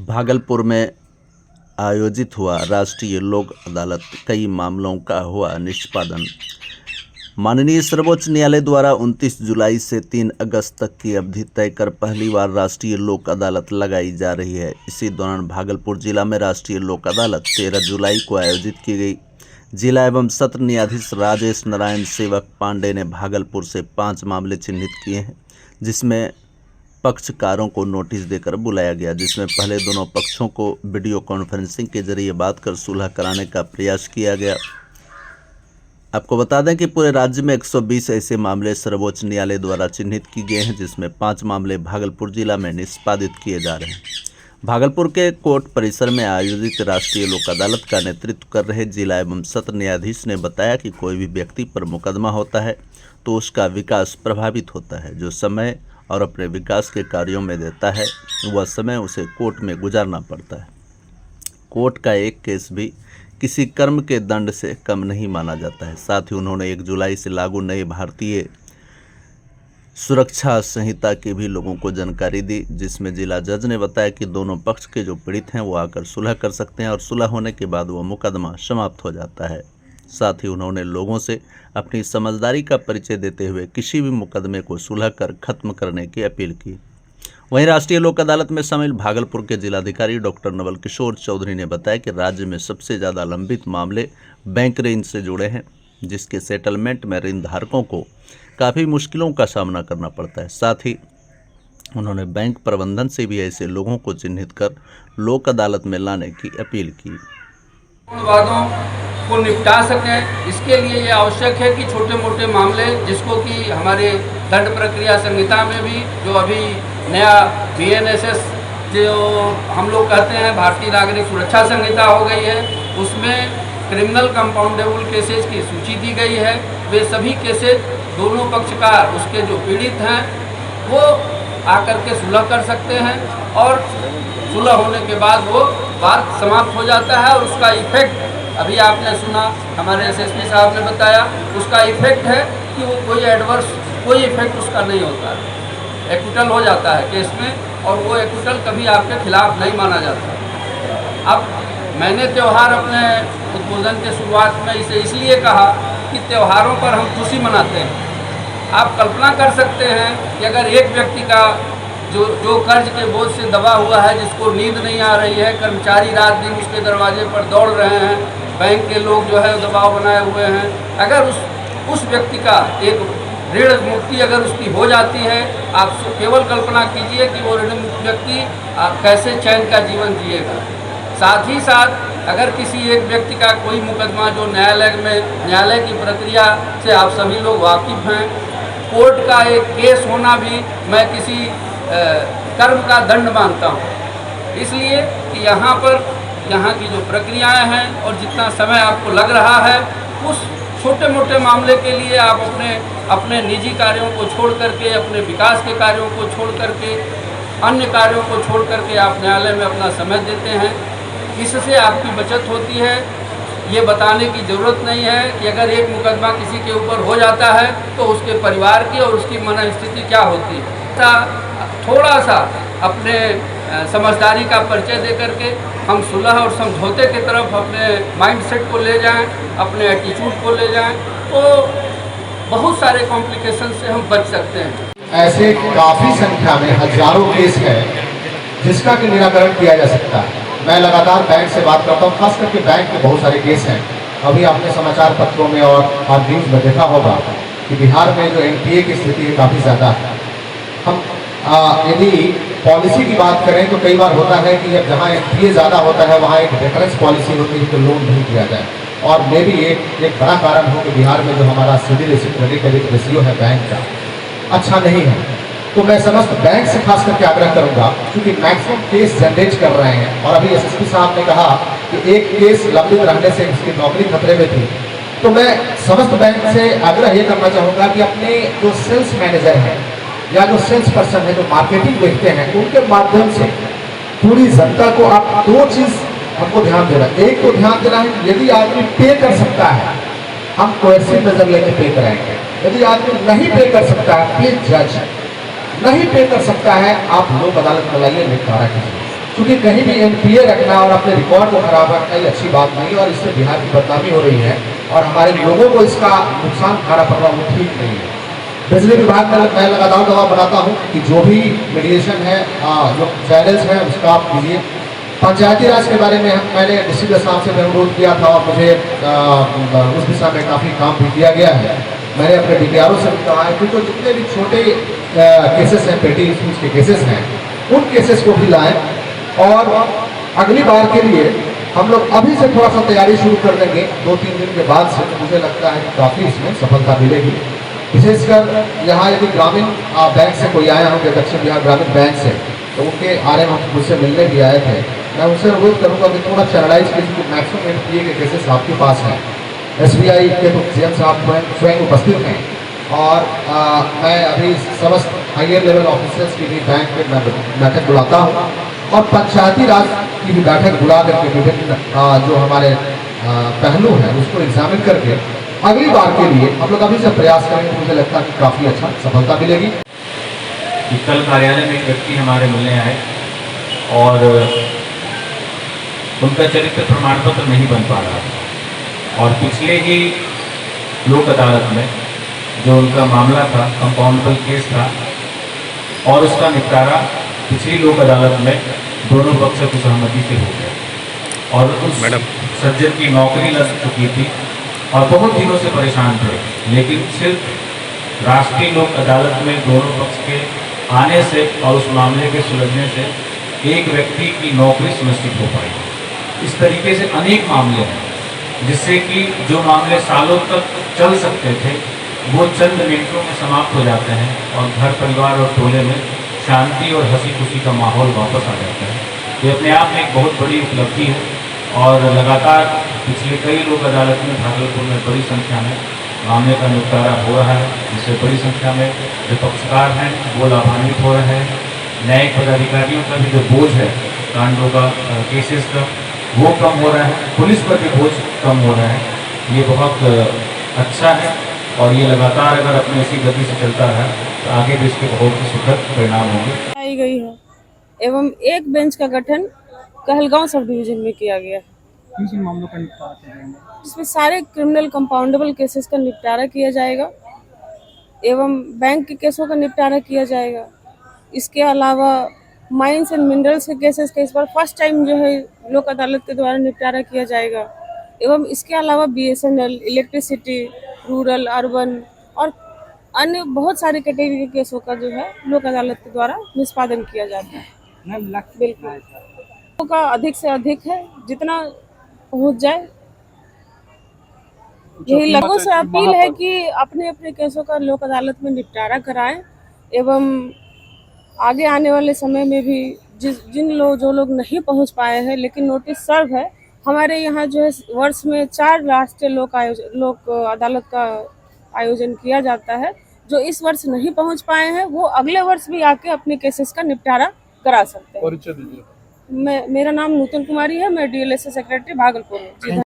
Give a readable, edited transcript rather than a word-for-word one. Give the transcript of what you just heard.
भागलपुर में आयोजित हुआ राष्ट्रीय लोक अदालत, कई मामलों का हुआ निष्पादन। माननीय सर्वोच्च न्यायालय द्वारा 29 जुलाई से 3 अगस्त तक की अवधि तय कर पहली बार राष्ट्रीय लोक अदालत लगाई जा रही है। इसी दौरान भागलपुर जिला में राष्ट्रीय लोक अदालत 13 जुलाई को आयोजित की गई। जिला एवं सत्र न्यायाधीश राजेश नारायण सेवक पांडे ने भागलपुर से 5 मामले चिन्हित किए हैं, जिसमें पक्षकारों को नोटिस देकर बुलाया गया, जिसमें पहले दोनों पक्षों को वीडियो कॉन्फ्रेंसिंग के जरिए बात कर सुलह कराने का प्रयास किया गया। आपको बता दें कि पूरे राज्य में 120 ऐसे मामले सर्वोच्च न्यायालय द्वारा चिन्हित किए गए हैं, जिसमें 5 मामले भागलपुर जिला में निष्पादित किए जा रहे हैं। भागलपुर के कोर्ट परिसर में आयोजित राष्ट्रीय लोक अदालत का नेतृत्व कर रहे जिला एवं सत्र न्यायाधीश ने बताया कि कोई भी व्यक्ति पर मुकदमा होता है तो उसका विकास प्रभावित होता है। जो समय और अपने विकास के कार्यों में देता है वह समय उसे कोर्ट में गुजारना पड़ता है। कोर्ट का एक केस भी किसी कर्म के दंड से कम नहीं माना जाता है। साथ ही उन्होंने 1 जुलाई से लागू नई भारतीय सुरक्षा संहिता की भी लोगों को जानकारी दी, जिसमें जिला जज ने बताया कि दोनों पक्ष के जो पीड़ित हैं वो आकर सुलह कर सकते हैं और सुलह होने के बाद वो मुकदमा समाप्त हो जाता है। साथ ही उन्होंने लोगों से अपनी समझदारी का परिचय देते हुए किसी भी मुकदमे को सुलह कर खत्म करने की अपील की। वहीं राष्ट्रीय लोक अदालत में शामिल भागलपुर के जिलाधिकारी डॉक्टर नवल किशोर चौधरी ने बताया कि राज्य में सबसे ज़्यादा लंबित मामले बैंक ऋण से जुड़े हैं, जिसके सेटलमेंट में ऋण धारकों को काफ़ी मुश्किलों का सामना करना पड़ता है। साथ ही उन्होंने बैंक प्रबंधन से भी ऐसे लोगों को चिन्हित कर लोक अदालत में लाने की अपील की। वादों को निपटा सकें, इसके लिए ये आवश्यक है कि छोटे मोटे मामले, जिसको कि हमारे दंड प्रक्रिया संहिता में भी जो अभी नया BNSS जो हम लोग कहते हैं भारतीय नागरिक सुरक्षा संहिता हो गई है, उसमें क्रिमिनल कंपाउंडेबल केसेज की सूची दी गई है। वे सभी केसेज दोनों पक्षकार उसके जो पीड़ित हैं वो आकर के सुलह कर सकते हैं और सुलह होने के बाद वो बात समाप्त हो जाता है और उसका इफेक्ट अभी आपने सुना, हमारे SSP साहब ने बताया, उसका इफेक्ट है कि वो कोई इफेक्ट उसका नहीं होता है। एक्विटल हो जाता है केस में और वो एक्विटल कभी आपके खिलाफ नहीं माना जाता। अब मैंने त्यौहार अपने उद्बोधन के शुरुआत में इसे इसलिए कहा कि त्योहारों पर हम खुशी मनाते हैं। आप कल्पना कर सकते हैं कि अगर एक व्यक्ति का जो कर्ज के बोझ से दबा हुआ है, जिसको नींद नहीं आ रही है, कर्मचारी रात दिन उसके दरवाजे पर दौड़ रहे हैं, बैंक के लोग जो है दबाव बनाए हुए हैं, अगर उस व्यक्ति का एक ऋण मुक्ति अगर उसकी हो जाती है, आप केवल कल्पना कीजिए कि वो ऋण मुक्त व्यक्ति कैसे चैन का जीवन जिएगा। साथ ही साथ अगर किसी एक व्यक्ति का कोई मुकदमा जो न्यायालय की प्रक्रिया से आप सभी लोग वाकिफ़ हैं, कोर्ट का एक केस होना भी मैं किसी कर्म का दंड मानता हूँ। इसलिए कि यहाँ की जो प्रक्रियाएं हैं और जितना समय आपको लग रहा है, उस छोटे मोटे मामले के लिए आप अपने निजी कार्यों को छोड़ करके, अपने विकास के कार्यों को छोड़ करके, अन्य कार्यों को छोड़ करके आप न्यायालय में अपना समय देते हैं। इससे आपकी बचत होती है। ये बताने की ज़रूरत नहीं है कि अगर एक मुकदमा किसी के ऊपर हो जाता है तो उसके परिवार की और उसकी मनस्थिति क्या होती है। थोड़ा सा अपने समझदारी का परिचय दे करके हम सुलह और समझौते की तरफ अपने माइंडसेट को ले जाएं, अपने एटीट्यूड को ले जाएं, तो बहुत सारे कॉम्प्लिकेशन से हम बच सकते हैं। ऐसे काफ़ी संख्या में हजारों केस है जिसका कि निराकरण किया जा सकता है। मैं लगातार बैंक से बात करता हूँ, खास करके बैंक के बहुत सारे केस हैं। अभी आपने समाचार पत्रों में और न्यूज़ में देखा होगा कि बिहार में जो NPA की स्थिति है काफ़ी ज़्यादा है। हम यदि पॉलिसी की बात करें तो कई बार होता है कि जब जहाँ NPA ज़्यादा होता है वहाँ एक रेफरेंस पॉलिसी होती है तो लोन नहीं दिया जाए, और मे भी एक बड़ा कारण हो कि बिहार में जो हमारा सिविल क्रेडिट रेशियो है बैंक का अच्छा नहीं है। तो मैं समस्त बैंक से खास करके आग्रह करूंगा, क्योंकि मैक्सिमम केस जनरेट कर रहे हैं और अभी SSP साहब ने कहा कि एक केस लंबित रहने से उसकी नौकरी खतरे में थी, तो मैं समस्त बैंक से आग्रह ये करना चाहूँगा कि अपने जो सेल्स मैनेजर हैं या जो सेल्स पर्सन है, जो मार्केटिंग देखते हैं, उनके माध्यम से पूरी जनता को आप 2 चीज़ हमको ध्यान देना। एक तो ध्यान देना है यदि आदमी पे कर सकता है हम कोर्सिव मेजर लेके पे कराएंगे। यदि आदमी नहीं पे कर सकता है, प्लीज जज नहीं पे कर सकता है, आप लोक अदालत में लाइए, निपटारा कीजिए। क्योंकि कहीं भी एनपीए रखना और अपने रिकॉर्ड को खराब रखना ये अच्छी बात नहीं, और इससे बिहार की बदनामी हो रही है और हमारे लोगों को इसका नुकसान उठाना पड़ रहा, वो ठीक नहीं है। बिजली विभाग में मैं लगातार दबाव बनाता हूँ कि जो भी मीडिएशन है, जो चैनल्स हैं, उसका आप कीजिए। पंचायती राज के बारे में मैंने डिस्ट्रिक्ट साहब से अनुरोध किया था और मुझे उस दिशा में काफ़ी काम भी किया गया है। मैंने अपने डीपीआरओ से भी कहा है कि जो जितने भी छोटे केसेस हैं, पेटी इशूज के केसेस हैं, उन केसेस को भी लाएं, और अगली बार के लिए हम लोग अभी से थोड़ा सा तैयारी शुरू कर देंगे। 2-3 दिन के बाद से मुझे लगता है कि काफ़ी इसमें सफलता मिलेगी। विशेषकर यहाँ यदि ग्रामीण बैंक से कोई आया होंगे, दक्षिण बिहार ग्रामीण बैंक से, तो उनके आर एम मुझसे मिलने भी आए थे। मैं उनसे अनुरोध करूँगा कि थोड़ा चैनलाइज कीजिए, मैक्सिमम एनपीए के केसेस आपके पास हैं। एसबीआई के तो सीएम साहब स्वयं उपस्थित हैं, और मैं अभी समस्त हायर लेवल ऑफिसर्स की भी बैंक में बैठक बुलाता हूँ, और पंचायती राज की भी बैठक बुला करके विभिन्न जो हमारे पहलू हैं उसको एग्जामिन करके अगली बार के लिए हम लोग अभी से प्रयास करेंगे। मुझे लगता है कि काफ़ी अच्छा सफलता मिलेगी। कि कल कार्यालय में एक व्यक्ति हमारे मिलने आए और उनका चरित्र प्रमाण पत्र नहीं बन पा रहा था, और पिछले ही लोक अदालत में जो उनका मामला था, कंपाउंडेबल केस था, और उसका निपटारा पिछली लोक अदालत में दोनों पक्षों की सहमति से हो गया, और उस सज्जन की नौकरी लग चुकी थी और बहुत दिनों से परेशान थे। लेकिन सिर्फ राष्ट्रीय लोक अदालत में दोनों पक्ष के आने से और उस मामले के सुलझने से एक व्यक्ति की नौकरी सुनिश्चित हो पाई। इस तरीके से अनेक मामले हैं जिससे कि जो मामले सालों तक चल सकते थे वो चंद मिनटों में समाप्त हो जाते हैं, और घर परिवार और टोले में शांति और हंसी खुशी का माहौल वापस आ जाता है। ये अपने आप में एक बहुत बड़ी उपलब्धि है, और लगातार पिछले कई लोक अदालत में भागलपुर में बड़ी संख्या में मामले का निपटारा हो रहा है, जिससे बड़ी संख्या में जो पक्षकार हैं वो लाभान्वित हो रहे हैं। न्यायिक पदाधिकारियों का भी जो बोझ है कांडों का, केसेस का, वो कम हो रहा है, पुलिस पर भी बोझ कम हो रहा है। ये बहुत अच्छा है, और ये लगातार अगर अपने इसी गति से चलता रहा तो आगे भी इसके बहुत ही सुखद परिणाम होंगे। आई गई है, एवं एक बेंच का गठन कहलगांव सब डिवीजन में किया गया है, किन मामलों का निपटारा करेंगे? जिसमें सारे क्रिमिनल कंपाउंडेबल केसेस का निपटारा किया जाएगा एवं बैंक के केसों का निपटारा किया जाएगा। इसके अलावा माइंस एंड मिनरल्स के केसेस का इस बार फर्स्ट टाइम जो है लोक अदालत के द्वारा निपटारा किया जाएगा, एवं इसके अलावा BSNL, इलेक्ट्रिसिटी, रूरल, अर्बन और अन्य बहुत सारे कैटेगरी के केसों का जो है लोक अदालत के द्वारा निष्पादन किया जाता है। बिल्कुल का अधिक से अधिक है, जितना पहुंच जाए। यही लोगों से अपील है कि अपने अपने केसों का लोक अदालत में निपटारा कराएं, एवं आगे आने वाले समय में भी जो लोग नहीं पहुंच पाए हैं लेकिन नोटिस सर्व है, हमारे यहाँ जो है वर्ष में 4 राष्ट्रीय लोक अदालत का आयोजन किया जाता है। जो इस वर्ष नहीं पहुंच पाए हैं वो अगले वर्ष भी आके अपने केसेस का निपटारा करा सकते हैं। परिचय दीजिए। मेरा नाम नूतन कुमारी है, मैं DLSA सेक्रेटरी भागलपुर हूँ।